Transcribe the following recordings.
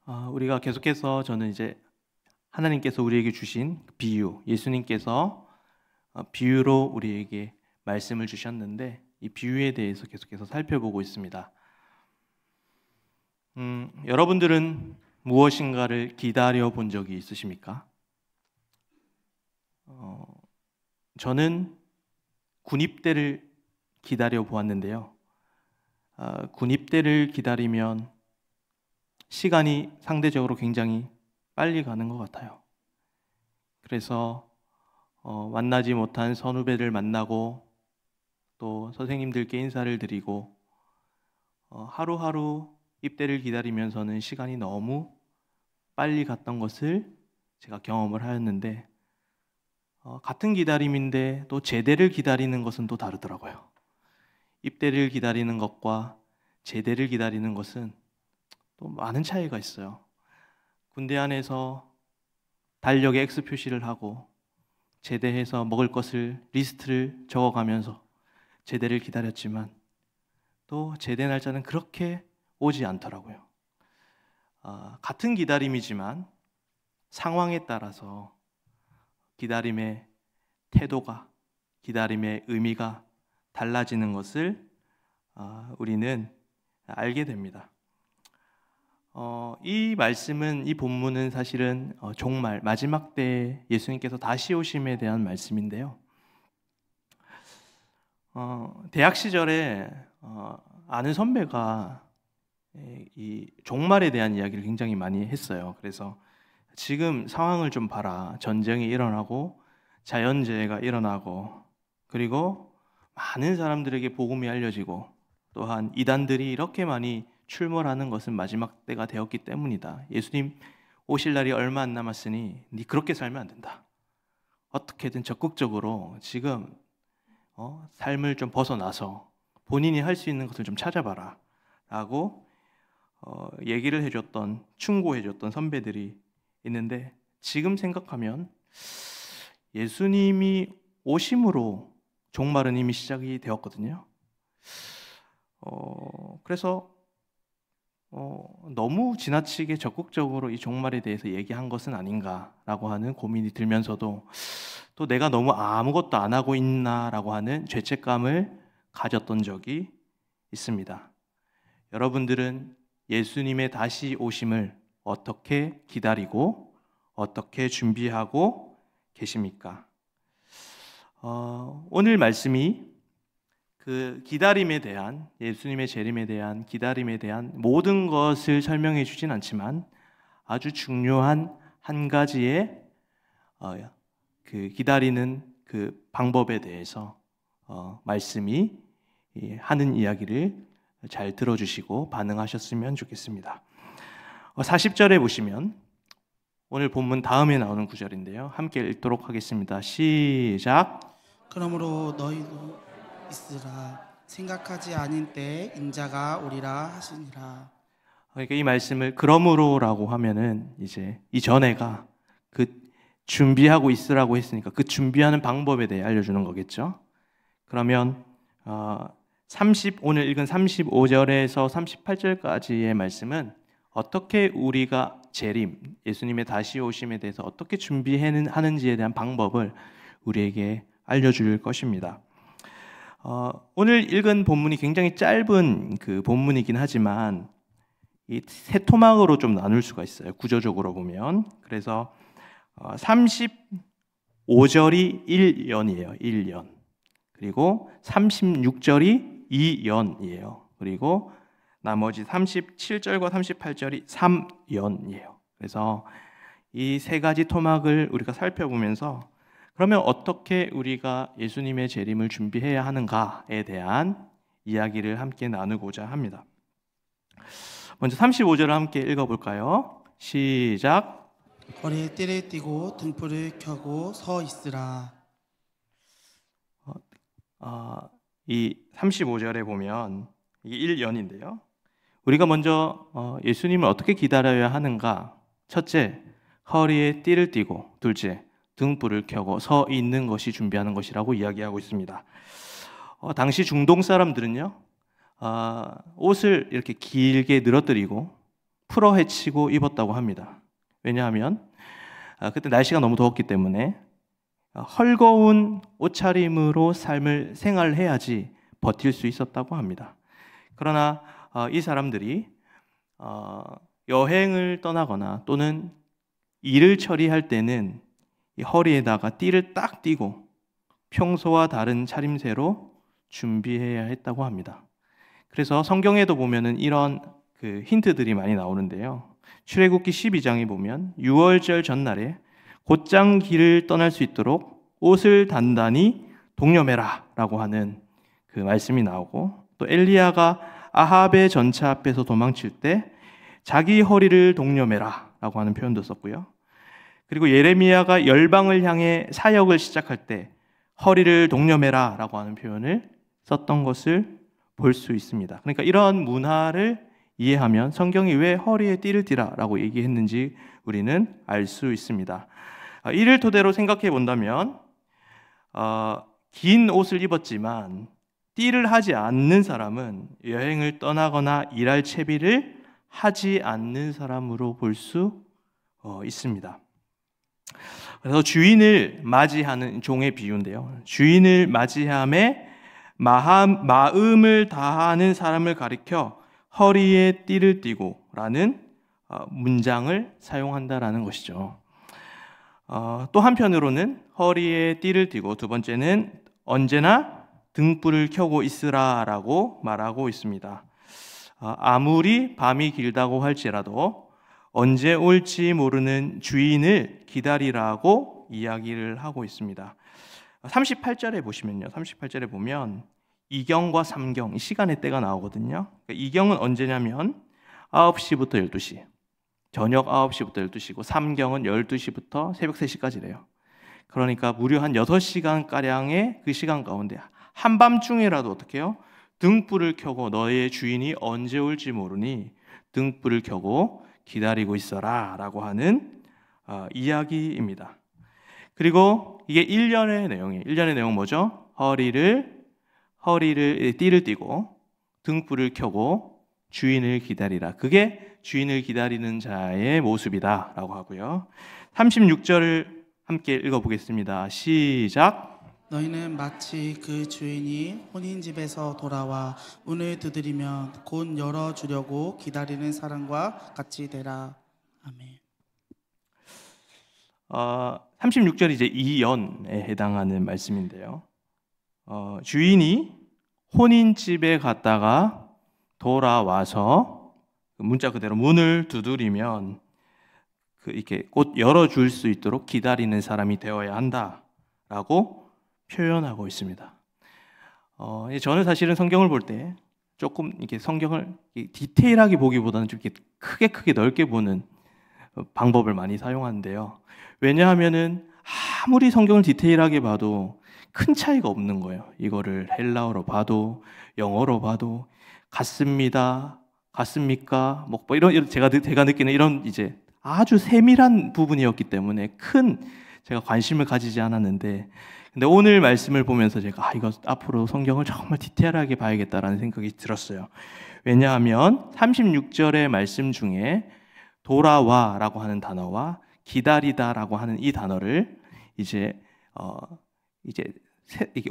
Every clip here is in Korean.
우리가 계속해서 저는 이제 하나님께서 우리에게 주신 비유, 예수님께서 비유로 우리에게 말씀을 주셨는데 이 비유에 대해서 계속해서 살펴보고 있습니다. 여러분들은 무엇인가를 기다려 본 적이 있으십니까? 저는 군입대를 기다려 보았는데요. 군입대를 기다리면 시간이 상대적으로 굉장히 빨리 가는 것 같아요. 그래서 만나지 못한 선후배를 만나고 또 선생님들께 인사를 드리고 하루하루 입대를 기다리면서는 시간이 너무 빨리 갔던 것을 제가 경험을 하였는데 같은 기다림인데 또 제대를 기다리는 것은 또 다르더라고요. 입대를 기다리는 것과 제대를 기다리는 것은 또 많은 차이가 있어요. 군대 안에서 달력에 X 표시를 하고 제대해서 먹을 것을 리스트를 적어가면서 제대를 기다렸지만 또 제대 날짜는 그렇게 오지 않더라고요. 같은 기다림이지만 상황에 따라서 기다림의 태도가, 기다림의 의미가 달라지는 것을 우리는 알게 됩니다. 이 말씀은, 이 본문은 사실은 종말, 마지막 때에 예수님께서 다시 오심에 대한 말씀인데요. 대학 시절에 아는 선배가 이 종말에 대한 이야기를 굉장히 많이 했어요. 그래서 지금 상황을 좀 봐라. 전쟁이 일어나고 자연재해가 일어나고 그리고 많은 사람들에게 복음이 알려지고 또한 이단들이 이렇게 많이 출몰하는 것은 마지막 때가 되었기 때문이다. 예수님 오실 날이 얼마 안 남았으니 네 그렇게 살면 안 된다. 어떻게든 적극적으로 지금 삶을 좀 벗어나서 본인이 할 수 있는 것을 좀 찾아봐라 라고 얘기를 해줬던, 충고해줬던 선배들이 있는데 지금 생각하면 예수님이 오심으로 종말은 이미 시작이 되었거든요. 그래서 너무 지나치게 적극적으로 이 종말에 대해서 얘기한 것은 아닌가라고 하는 고민이 들면서도 또 내가 너무 아무것도 안 하고 있나라고 하는 죄책감을 가졌던 적이 있습니다. 여러분들은 예수님의 다시 오심을 어떻게 기다리고 어떻게 준비하고 계십니까? 오늘 말씀이 그 기다림에 대한, 예수님의 재림에 대한, 기다림에 대한 모든 것을 설명해 주진 않지만 아주 중요한 한 가지의 그 기다리는 그 방법에 대해서 말씀이 하는 이야기를 잘 들어주시고 반응하셨으면 좋겠습니다. 40절에 보시면 오늘 본문 다음에 나오는 구절인데요. 함께 읽도록 하겠습니다. 시작. 그러므로 너희도 있으라. 생각하지 않은 때에 인자가 오리라 하시니라. 그러니까 이 말씀을 그러므로라고 하면은 이제 이 전에가 그 준비하고 있으라고 했으니까 그 준비하는 방법에 대해 알려주는 거겠죠. 그러면 오늘 읽은 35절에서 38절까지의 말씀은 어떻게 우리가 재림, 예수님의 다시 오심에 대해서 어떻게 준비하는지에 대한 방법을 우리에게 알려줄 것입니다. 오늘 읽은 본문이 굉장히 짧은 그 본문이긴 하지만 이 세 토막으로 좀 나눌 수가 있어요. 구조적으로 보면. 그래서 35절이 1년이에요. 1년. 그리고 36절이 2년이에요. 그리고 나머지 37절과 38절이 3년이에요. 그래서 이 세 가지 토막을 우리가 살펴보면서 그러면 어떻게 우리가 예수님의 재림을 준비해야 하는가에 대한 이야기를 함께 나누고자 합니다. 먼저 35절을 함께 읽어볼까요? 시작. 거리에 띠를 띠고 등불을 켜고 서 있으라. 이 35절에 보면 이게 1년인데요. 우리가 먼저 예수님을 어떻게 기다려야 하는가? 첫째, 허리에 띠를 띠고, 둘째, 등불을 켜고 서 있는 것이 준비하는 것이라고 이야기하고 있습니다. 당시 중동 사람들은요, 옷을 이렇게 길게 늘어뜨리고 풀어 헤치고 입었다고 합니다. 왜냐하면 그때 날씨가 너무 더웠기 때문에 헐거운 옷차림으로 삶을 생활해야지 버틸 수 있었다고 합니다. 그러나 이 사람들이 여행을 떠나거나 또는 일을 처리할 때는 이 허리에다가 띠를 딱 띠고 평소와 다른 차림새로 준비해야 했다고 합니다. 그래서 성경에도 보면은 이런 그 힌트들이 많이 나오는데요. 출애굽기 12장에 보면 6월절 전날에 곧장 길을 떠날 수 있도록 옷을 단단히 동여매라 라고 하는 그 말씀이 나오고, 또 엘리야가 아합의 전차 앞에서 도망칠 때 자기 허리를 동여매라 라고 하는 표현도 썼고요. 그리고 예레미야가 열방을 향해 사역을 시작할 때 허리를 동여매라 라고 하는 표현을 썼던 것을 볼 수 있습니다. 그러니까 이런 문화를 이해하면 성경이 왜 허리에 띠를 띠라 라고 얘기했는지 우리는 알 수 있습니다. 이를 토대로 생각해 본다면 긴 옷을 입었지만 띠를 하지 않는 사람은 여행을 떠나거나 일할 채비를 하지 않는 사람으로 볼 수 있습니다. 그래서 주인을 맞이하는 종의 비유인데요. 주인을 맞이함에 마음을 다하는 사람을 가리켜 허리에 띠를 띠고 라는 문장을 사용한다라는 것이죠. 또 한편으로는 허리에 띠를 띠고, 두 번째는 언제나 등불을 켜고 있으라 라고 말하고 있습니다. 아무리 밤이 길다고 할지라도 언제 올지 모르는 주인을 기다리라고 이야기를 하고 있습니다. 38절에 보시면요. 38절에 보면 2경과 3경, 이 시간의 때가 나오거든요. 2경은 언제냐면 9시부터 12시, 저녁 9시부터 12시고 3경은 12시부터 새벽 3시까지래요. 그러니까 무려 한 6시간가량의 그 시간 가운데 한밤중이라도 어떻게 해요? 등불을 켜고 너의 주인이 언제 올지 모르니 등불을 켜고 기다리고 있어라 라고 하는 이야기입니다. 그리고 이게 1년의 내용이에요. 1년의 내용 뭐죠? 허리를 띠를 띠고 등불을 켜고 주인을 기다리라. 그게 주인을 기다리는 자의 모습이다 라고 하고요. 36절을 함께 읽어보겠습니다. 시작. 너희는 마치 그 주인이 혼인집에서 돌아와 문을 두드리면 곧 열어주려고 기다리는 사람과 같이 되라. 아멘. 36절이 이제 이연에 해당하는 말씀인데요. 주인이 혼인집에 갔다가 돌아와서 문자 그대로 문을 두드리면 이렇게 곧 열어줄 수 있도록 기다리는 사람이 되어야 한다라고 표현하고 있습니다. 저는 사실은 성경을 볼 때 조금 이렇게 성경을 디테일하게 보기보다는 좀 이렇게 크게 넓게 보는 방법을 많이 사용하는데요. 왜냐하면은 아무리 성경을 디테일하게 봐도 큰 차이가 없는 거예요. 이거를 헬라어로 봐도 영어로 봐도 같습니다, 같습니까? 뭐 이런 제가 느끼는 이런 이제 아주 세밀한 부분이었기 때문에 큰 제가 관심을 가지지 않았는데, 근데 오늘 말씀을 보면서 제가 이거 앞으로 성경을 정말 디테일하게 봐야겠다라는 생각이 들었어요. 왜냐하면 36절의 말씀 중에 돌아와라고 하는 단어와 기다리다라고 하는 이 단어를 이제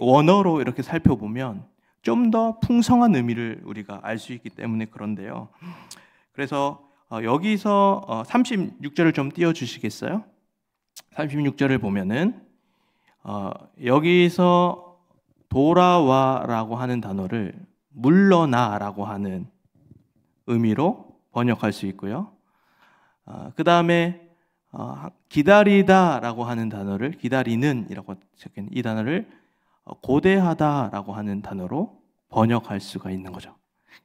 원어로 이렇게 살펴보면 좀 더 풍성한 의미를 우리가 알 수 있기 때문에 그런데요. 그래서 여기서 36절을 좀 띄워주시겠어요? 36절을 보면은 여기서 돌아와라고 하는 단어를 물러나라고 하는 의미로 번역할 수 있고요. 그 다음에 기다리다라고 하는 단어를, 기다리는이라고 적힌 이 단어를 고대하다라고 하는 단어로 번역할 수가 있는 거죠.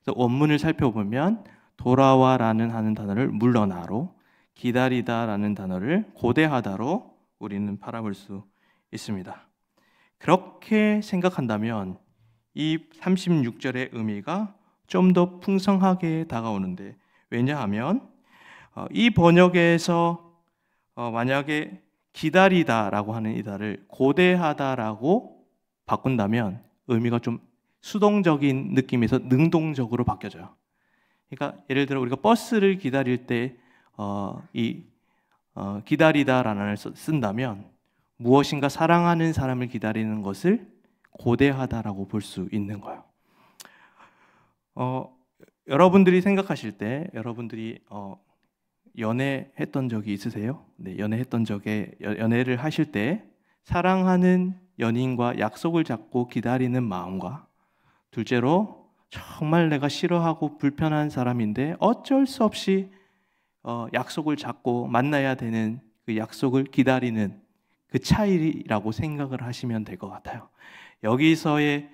그래서 원문을 살펴보면 돌아와라는 하는 단어를 물러나로, 기다리다라는 단어를 고대하다로 우리는 바라볼 수 있습니다. 그렇게 생각한다면 이 36절의 의미가 좀 더 풍성하게 다가오는데, 왜냐하면 이 번역에서 만약에 기다리다라고 하는 이 단어를 고대하다라고 바꾼다면 의미가 좀 수동적인 느낌에서 능동적으로 바뀌어져요. 그러니까 예를 들어 우리가 버스를 기다릴 때 기다리다라는 단어를 쓴다면 무엇인가 사랑하는 사람을 기다리는 것을 고대하다라고 볼 수 있는 거예요. 여러분들이 생각하실 때 여러분들이 연애했던 적이 있으세요? 네, 연애를 하실 때 사랑하는 연인과 약속을 잡고 기다리는 마음과 둘째로 정말 내가 싫어하고 불편한 사람인데 어쩔 수 없이 약속을 잡고 만나야 되는 그 약속을 기다리는 그 차이라고 생각을 하시면 될 것 같아요. 여기서의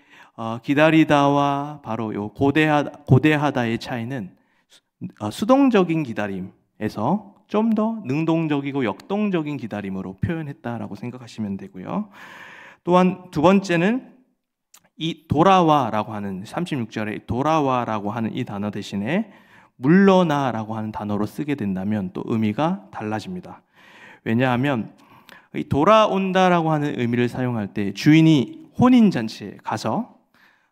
기다리다와 바로 요 고대하다의 차이는 수동적인 기다림에서 좀 더 능동적이고 역동적인 기다림으로 표현했다라고 생각하시면 되고요. 또한 두 번째는 이 돌아와라고 하는 36절에 돌아와라고 하는 이 단어 대신에 물러나라고 하는 단어로 쓰게 된다면 또 의미가 달라집니다. 왜냐하면 이 돌아온다라고 하는 의미를 사용할 때 주인이 혼인잔치에 가서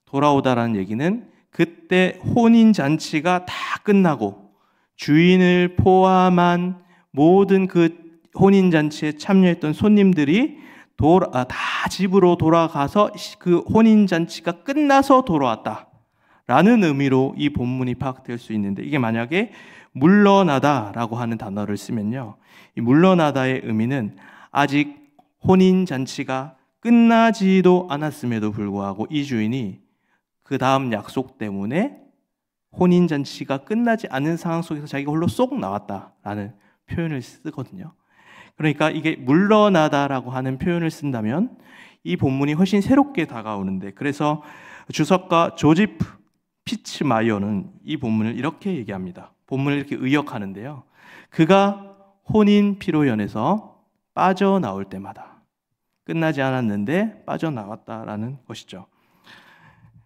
돌아오다라는 얘기는 그때 혼인잔치가 다 끝나고 주인을 포함한 모든 그 혼인잔치에 참여했던 손님들이 다 집으로 돌아가서 그 혼인잔치가 끝나서 돌아왔다라는 의미로 이 본문이 파악될 수 있는데, 이게 만약에 물러나다라고 하는 단어를 쓰면요, 이 물러나다의 의미는 아직 혼인잔치가 끝나지도 않았음에도 불구하고 이 주인이 그 다음 약속 때문에 혼인잔치가 끝나지 않은 상황 속에서 자기가 홀로 쏙 나왔다라는 표현을 쓰거든요. 그러니까 이게 물러나다라고 하는 표현을 쓴다면 이 본문이 훨씬 새롭게 다가오는데, 그래서 주석가 조지프 피츠마이어는 이 본문을 이렇게 얘기합니다. 본문을 이렇게 의역하는데요, 그가 혼인 피로연에서 빠져나올 때마다, 끝나지 않았는데 빠져나왔다라는 것이죠.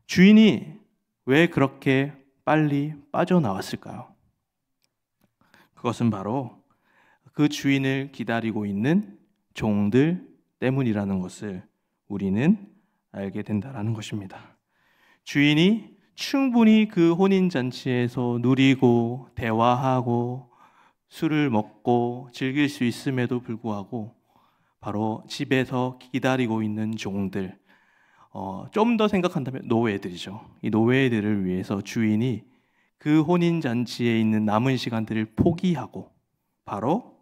주인이 왜 그렇게 빨리 빠져나왔을까요? 그것은 바로 그 주인을 기다리고 있는 종들 때문이라는 것을 우리는 알게 된다는 것입니다. 주인이 충분히 그 혼인잔치에서 누리고 대화하고 술을 먹고 즐길 수 있음에도 불구하고 바로 집에서 기다리고 있는 종들, 좀 더 생각한다면 노예들이죠. 이 노예들을 위해서 주인이 그 혼인잔치에 있는 남은 시간들을 포기하고 바로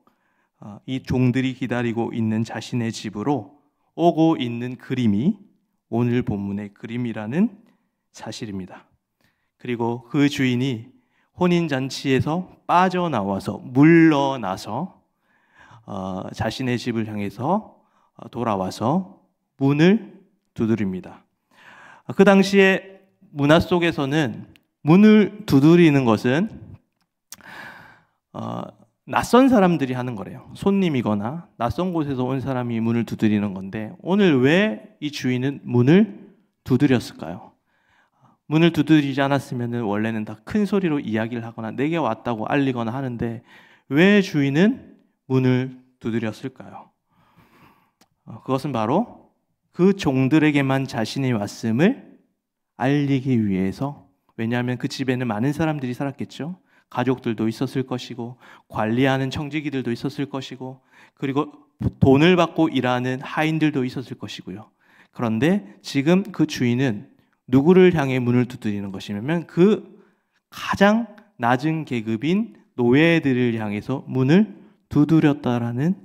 이 종들이 기다리고 있는 자신의 집으로 오고 있는 그림이 오늘 본문의 그림이라는 사실입니다. 그리고 그 주인이 혼인잔치에서 빠져나와서 물러나서 자신의 집을 향해서 돌아와서 문을 두드립니다. 그 당시에 문화 속에서는 문을 두드리는 것은 낯선 사람들이 하는 거래요. 손님이거나 낯선 곳에서 온 사람이 문을 두드리는 건데, 오늘 왜 이 주인은 문을 두드렸을까요? 문을 두드리지 않았으면 원래는 다 큰 소리로 이야기를 하거나 내게 왔다고 알리거나 하는데 왜 주인은 문을 두드렸을까요? 그것은 바로 그 종들에게만 자신이 왔음을 알리기 위해서. 왜냐하면 그 집에는 많은 사람들이 살았겠죠. 가족들도 있었을 것이고 관리하는 청지기들도 있었을 것이고 그리고 돈을 받고 일하는 하인들도 있었을 것이고요. 그런데 지금 그 주인은 누구를 향해 문을 두드리는 것이냐면 그 가장 낮은 계급인 노예들을 향해서 문을 두드렸다라는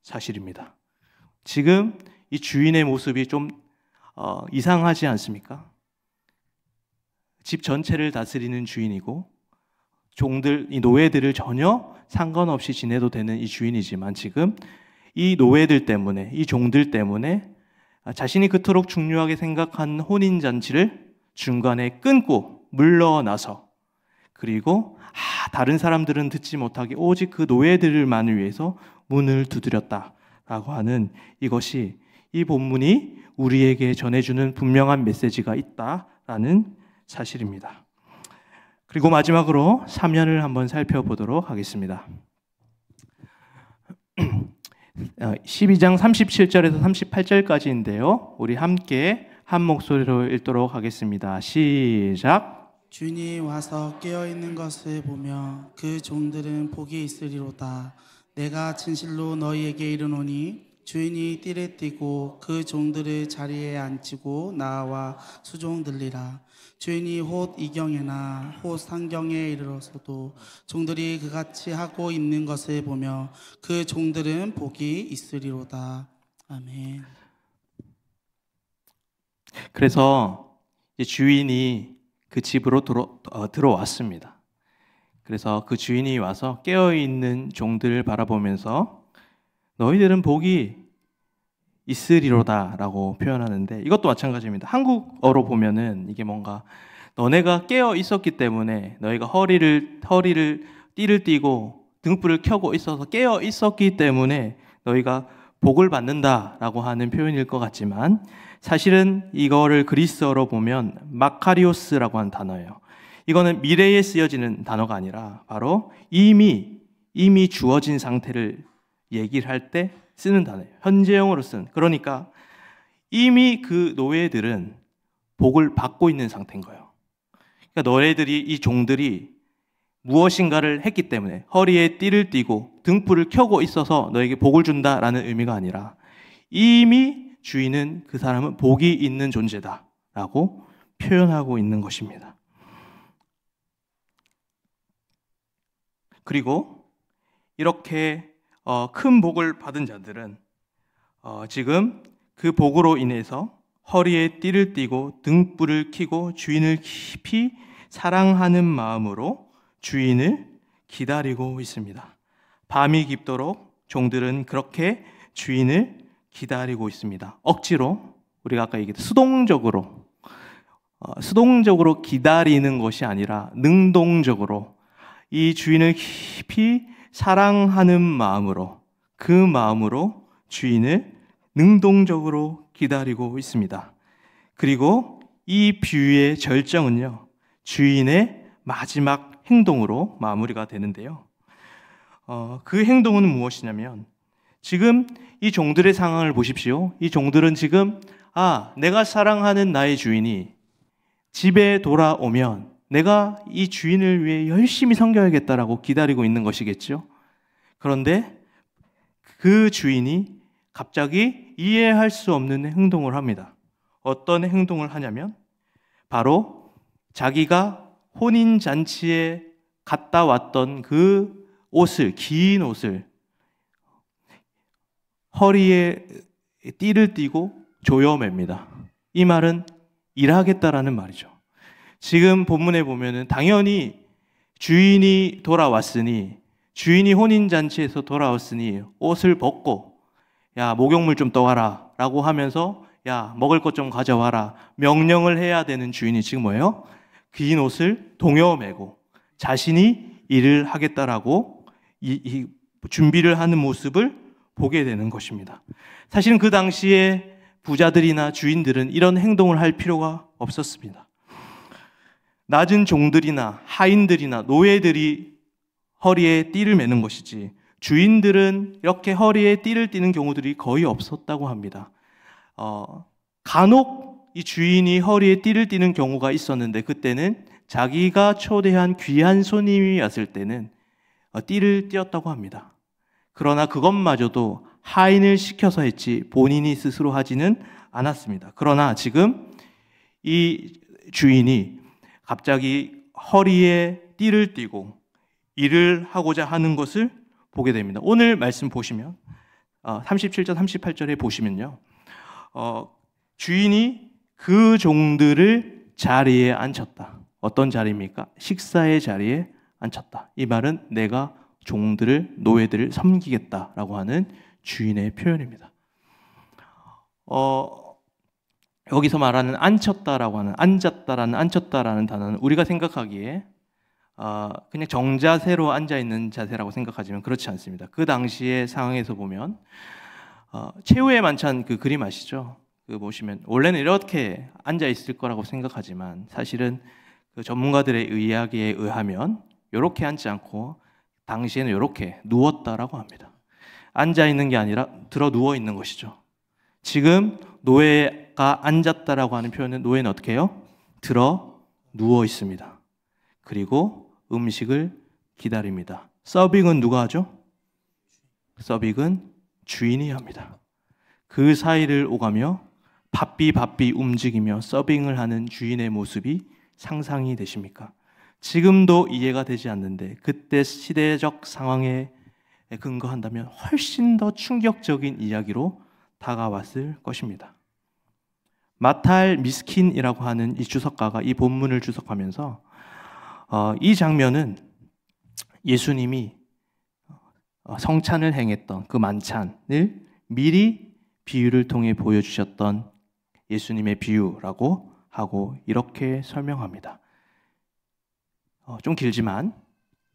사실입니다. 지금 이 주인의 모습이 좀 이상하지 않습니까? 집 전체를 다스리는 주인이고 종들, 이 노예들을 전혀 상관없이 지내도 되는 이 주인이지만 지금 이 노예들 때문에, 이 종들 때문에 자신이 그토록 중요하게 생각한 혼인잔치를 중간에 끊고 물러나서, 그리고 다른 사람들은 듣지 못하게 오직 그 노예들만 위해서 문을 두드렸다라고 하는 이것이, 이 본문이 우리에게 전해주는 분명한 메시지가 있다라는 사실입니다. 그리고 마지막으로 사면을 한번 살펴보도록 하겠습니다. 12장 37절에서 38절까지인데요. 우리 함께 한 목소리로 읽도록 하겠습니다. 시작. 주인이 와서 깨어 있는 것을 보며 그 종들은 복이 있으리로다. 내가 진실로 너희에게 이르노니 주인이 띠를 띠고 그 종들을 자리에 앉히고 나와 수종들리라. 주인이 곧 이경에나 곧 상경에 이르러서도 종들이 그같이 하고 있는 것을 보며 그 종들은 복이 있으리로다. 아멘. 그래서 이제 주인이 그 집으로 들어왔습니다. 그래서 그 주인이 와서 깨어있는 종들을 바라보면서 너희들은 복이 있으리로다 라고 표현하는데, 이것도 마찬가지입니다. 한국어로 보면은 이게 뭔가 너네가 깨어 있었기 때문에, 너희가 띠를 띠고 등불을 켜고 있어서 깨어 있었기 때문에 너희가 복을 받는다 라고 하는 표현일 것 같지만, 사실은 이거를 그리스어로 보면 마카리오스라고 하는 단어예요. 이거는 미래에 쓰여지는 단어가 아니라 바로 이미 주어진 상태를 얘기를 할 때 쓰는 단어예요. 현재형으로 쓴. 그러니까 이미 그 노예들은 복을 받고 있는 상태인 거예요. 그러니까 이 종들이 무엇인가를 했기 때문에, 허리에 띠를 띠고 등불을 켜고 있어서 너에게 복을 준다라는 의미가 아니라 이미 주인은 그 사람은 복이 있는 존재다라고 표현하고 있는 것입니다. 그리고 이렇게 큰 복을 받은 자들은 지금 그 복으로 인해서 허리에 띠를 띠고 등불을 켜고 주인을 깊이 사랑하는 마음으로 주인을 기다리고 있습니다. 밤이 깊도록 종들은 그렇게 주인을 기다리고 있습니다. 억지로, 우리가 아까 얘기했던 수동적으로 기다리는 것이 아니라 능동적으로 이 주인을 깊이 사랑하는 마음으로, 그 마음으로 주인을 능동적으로 기다리고 있습니다. 그리고 이 비유의 절정은요, 주인의 마지막 행동으로 마무리가 되는데요. 그 행동은 무엇이냐면, 지금 이 종들의 상황을 보십시오. 이 종들은 지금 내가 사랑하는 나의 주인이 집에 돌아오면 내가 이 주인을 위해 열심히 섬겨야겠다라고 기다리고 있는 것이겠죠. 그런데 그 주인이 갑자기 이해할 수 없는 행동을 합니다. 어떤 행동을 하냐면, 바로 자기가 혼인잔치에 갔다 왔던 그 옷을, 긴 옷을 허리에 띠를 띠고 조여맵니다. 이 말은 일하겠다라는 말이죠. 지금 본문에 보면은 당연히 주인이 돌아왔으니, 주인이 혼인잔치에서 돌아왔으니 옷을 벗고, 야, 목욕물 좀 떠와라 라고 하면서, 야, 먹을 것 좀 가져와라 명령을 해야 되는 주인이 지금 뭐예요? 긴 옷을 동여매고 자신이 일을 하겠다라고 이 준비를 하는 모습을 보게 되는 것입니다. 사실은 그 당시에 부자들이나 주인들은 이런 행동을 할 필요가 없었습니다. 낮은 종들이나 하인들이나 노예들이 허리에 띠를 매는 것이지, 주인들은 이렇게 허리에 띠를 띠는 경우들이 거의 없었다고 합니다. 간혹 이 주인이 허리에 띠를 띠는 경우가 있었는데, 그때는 자기가 초대한 귀한 손님이 왔을 때는 띠를 띄었다고 합니다. 그러나 그것마저도 하인을 시켜서 했지 본인이 스스로 하지는 않았습니다. 그러나 지금 이 주인이 갑자기 허리에 띠를 띠고 일을 하고자 하는 것을 보게 됩니다. 오늘 말씀 보시면 37절 38절에 보시면요, 주인이 그 종들을 자리에 앉혔다. 어떤 자리입니까? 식사의 자리에 앉혔다. 이 말은 내가 종들을, 노예들을 섬기겠다라고 하는 주인의 표현입니다. 여기서 말하는 앉혔다라고 하는, 앉았다라는, 앉혔다라는 단어는 우리가 생각하기에 그냥 정자세로 앉아있는 자세라고 생각하지만 그렇지 않습니다. 그 당시의 상황에서 보면 최후의 만찬 그 그림 아시죠? 그 보시면 원래는 이렇게 앉아있을 거라고 생각하지만, 사실은 그 전문가들의 이야기에 의하면 이렇게 앉지 않고 당시에는 이렇게 누웠다라고 합니다. 앉아있는 게 아니라 들어 누워 있는 것이죠. 지금 노예가 앉았다라고 하는 표현은, 노예는 어떻게 해요? 들어 누워 있습니다. 그리고 음식을 기다립니다. 서빙은 누가 하죠? 서빙은 주인이 합니다. 그 사이를 오가며 바삐 움직이며 서빙을 하는 주인의 모습이 상상이 되십니까? 지금도 이해가 되지 않는데 그때 시대적 상황에 근거한다면 훨씬 더 충격적인 이야기로 다가왔을 것입니다. 마탈 미스킨이라고 하는 이 주석가가 이 본문을 주석하면서 이 장면은 예수님이 성찬을 행했던 그 만찬을 미리 비유를 통해 보여주셨던 예수님의 비유라고 하고 이렇게 설명합니다. 좀 길지만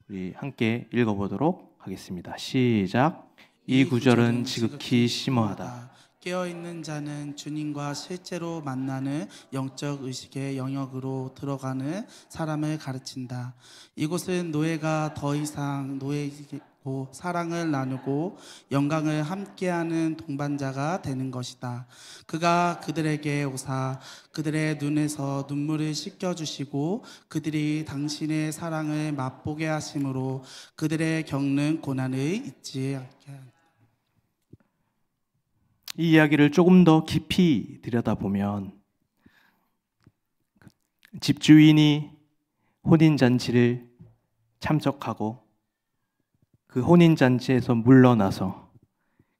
우리 함께 읽어보도록 하겠습니다. 시작. 이 구절은 지극히 심오하다. 깨어있는 자는 주님과 실제로 만나는 영적 의식의 영역으로 들어가는 사람을 가르친다. 이곳은 노예가 더 이상 노예이고 사랑을 나누고 영광을 함께하는 동반자가 되는 것이다. 그가 그들에게 오사 그들의 눈에서 눈물을 씻겨주시고 그들이 당신의 사랑을 맛보게 하심으로 그들의 겪는 고난을 잊지 않게 한다. 이 이야기를 조금 더 깊이 들여다보면 집주인이 혼인잔치를 참석하고 그 혼인잔치에서 물러나서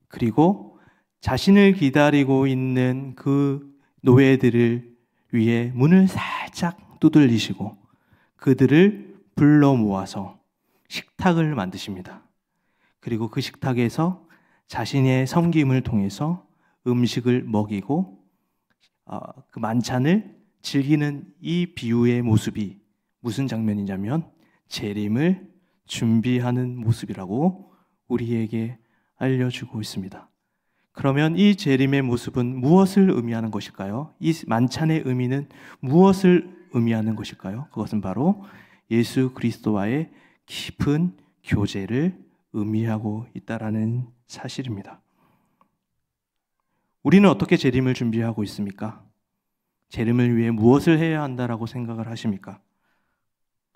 그리고 자신을 기다리고 있는 그 노예들을 위해 문을 살짝 두들리시고 그들을 불러 모아서 식탁을 만드십니다. 그리고 그 식탁에서 자신의 섬김을 통해서 음식을 먹이고 그 만찬을 즐기는 이 비유의 모습이 무슨 장면이냐면 재림을 준비하는 모습이라고 우리에게 알려주고 있습니다. 그러면 이 재림의 모습은 무엇을 의미하는 것일까요? 이 만찬의 의미는 무엇을 의미하는 것일까요? 그것은 바로 예수 그리스도와의 깊은 교제를 의미하고 있다라는 사실입니다. 우리는 어떻게 재림을 준비하고 있습니까? 재림을 위해 무엇을 해야 한다라고 생각을 하십니까?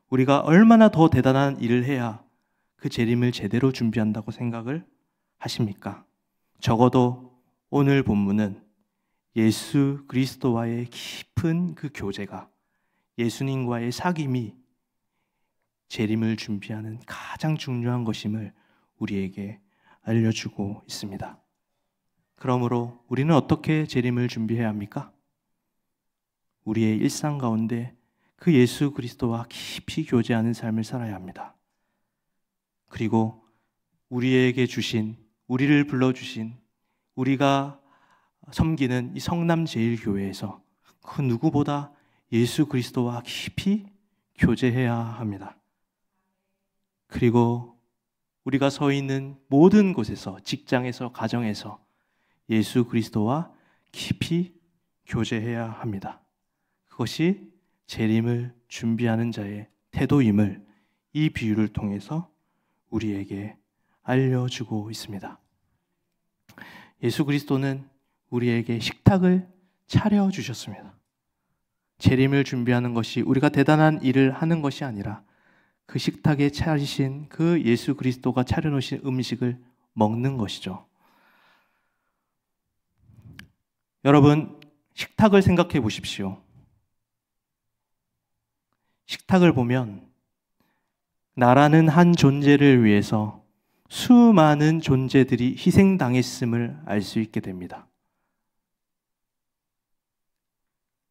우리가 얼마나 더 대단한 일을 해야 그 재림을 제대로 준비한다고 생각을 하십니까? 적어도 오늘 본문은 예수 그리스도와의 깊은 그 교제가 예수님과의 사귐이 재림을 준비하는 가장 중요한 것임을 우리에게 알려주고 있습니다. 그러므로 우리는 어떻게 재림을 준비해야 합니까? 우리의 일상 가운데 그 예수 그리스도와 깊이 교제하는 삶을 살아야 합니다. 그리고 우리에게 주신, 우리를 불러주신, 우리가 섬기는 이 성남제일교회에서 그 누구보다 예수 그리스도와 깊이 교제해야 합니다. 그리고 우리가 서 있는 모든 곳에서, 직장에서, 가정에서 예수 그리스도와 깊이 교제해야 합니다. 그것이 재림을 준비하는 자의 태도임을 이 비유를 통해서 우리에게 알려주고 있습니다. 예수 그리스도는 우리에게 식탁을 차려주셨습니다. 재림을 준비하는 것이 우리가 대단한 일을 하는 것이 아니라 그 식탁에 차리신 그 예수 그리스도가 차려놓으신 음식을 먹는 것이죠. 여러분, 식탁을 생각해 보십시오. 식탁을 보면 나라는 한 존재를 위해서 수많은 존재들이 희생당했음을 알 수 있게 됩니다.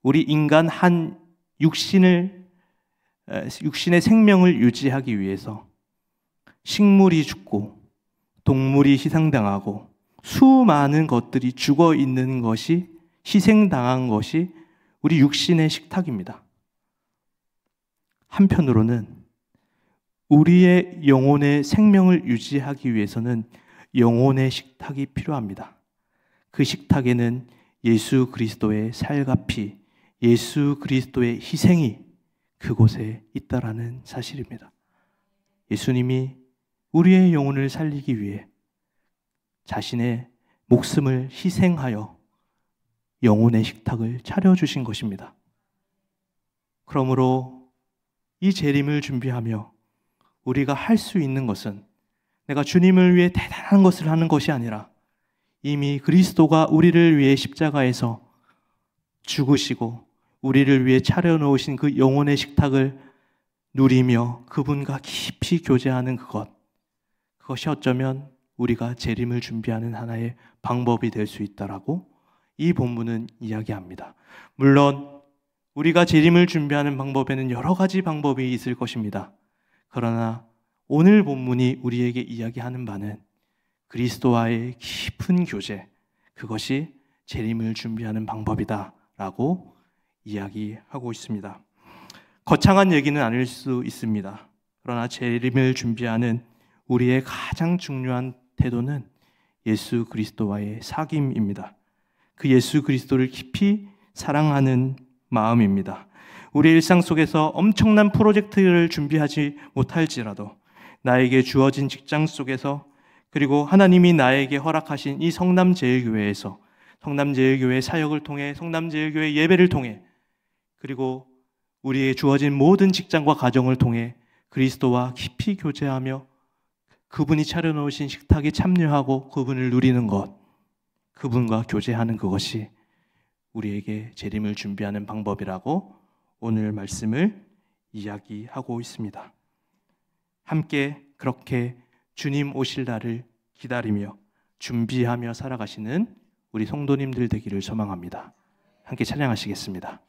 우리 인간 한 육신의 생명을 유지하기 위해서 식물이 죽고 동물이 희생당하고 수많은 것들이 죽어 있는 것이 희생당한 것이 우리 육신의 식탁입니다. 한편으로는 우리의 영혼의 생명을 유지하기 위해서는 영혼의 식탁이 필요합니다. 그 식탁에는 예수 그리스도의 살과 피, 예수 그리스도의 희생이 그곳에 있다라는 사실입니다. 예수님이 우리의 영혼을 살리기 위해 자신의 목숨을 희생하여 영혼의 식탁을 차려주신 것입니다. 그러므로 이 재림을 준비하며 우리가 할 수 있는 것은 내가 주님을 위해 대단한 것을 하는 것이 아니라 이미 그리스도가 우리를 위해 십자가에서 죽으시고 우리를 위해 차려놓으신 그 영혼의 식탁을 누리며 그분과 깊이 교제하는 그것이 어쩌면 우리가 재림을 준비하는 하나의 방법이 될 수 있다라고 이 본문은 이야기합니다. 물론 우리가 재림을 준비하는 방법에는 여러 가지 방법이 있을 것입니다. 그러나 오늘 본문이 우리에게 이야기하는 바는 그리스도와의 깊은 교제, 그것이 재림을 준비하는 방법이다라고 이야기하고 있습니다. 거창한 얘기는 아닐 수 있습니다. 그러나 재림을 준비하는 우리의 가장 중요한 태도는 예수 그리스도와의 사귐입니다. 그 예수 그리스도를 깊이 사랑하는 마음입니다. 우리 일상 속에서 엄청난 프로젝트를 준비하지 못할지라도 나에게 주어진 직장 속에서 그리고 하나님이 나에게 허락하신 이 성남제일교회에서 성남제일교회 사역을 통해 성남제일교회 예배를 통해 그리고 우리의 주어진 모든 직장과 가정을 통해 그리스도와 깊이 교제하며 그분이 차려놓으신 식탁에 참여하고 그분을 누리는 것, 그분과 교제하는 그것이 우리에게 재림을 준비하는 방법이라고 오늘 말씀을 이야기하고 있습니다. 함께 그렇게 주님 오실 날을 기다리며 준비하며 살아가시는 우리 성도님들 되기를 소망합니다. 함께 찬양하시겠습니다.